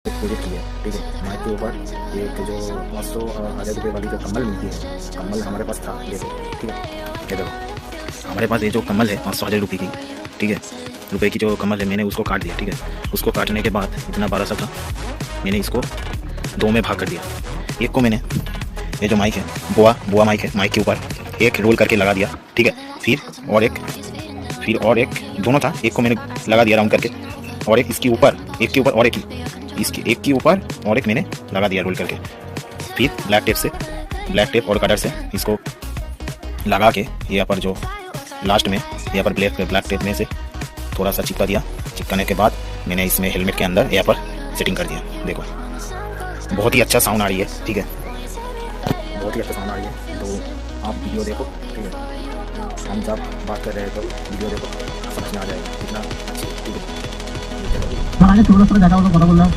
Project किया है, ठीक है। माइक के ऊपर एक जो 500 1000 रुपये वाली जो कम्बल मिलती है, कम्बल हमारे पास था, देखो, ठीक है। ये देखो हमारे पास ये जो कम्बल है 500 1000 रुपये की, ठीक है, रुपए की जो कम्बल है, मैंने उसको काट दिया, ठीक है। उसको काटने के बाद इतना 1200 था, मैंने इसको 2 में भाग कर दिया। एक को मैंने ये जो माइक है, बुआ माइक है, माइक के ऊपर एक रोल करके लगा दिया, ठीक है। फिर और एक दोनों था, एक को मैंने लगा दिया राउंड करके, और एक इसके ऊपर, एक के ऊपर और इसके एक के ऊपर और एक मैंने लगा दिया रोल करके। फिर ब्लैक टेप और कटर से इसको लगा के यहाँ पर जो लास्ट में यहाँ पर ब्लैक टेप में से थोड़ा सा चिपका दिया। चिपकाने के बाद मैंने इसमें हेलमेट के अंदर यहाँ पर सेटिंग कर दिया। देखो बहुत ही अच्छा साउंड आ रही है, ठीक है, बहुत ही अच्छा साउंड आ रही है। तो आप वीडियो देखो, ठीक है। हम जब बात कर रहे हैं तो वीडियो देखो, समझ में आ जाएगा कितना अच्छी, ठीक है। थोड़ा सा ज़्यादा बोल रहा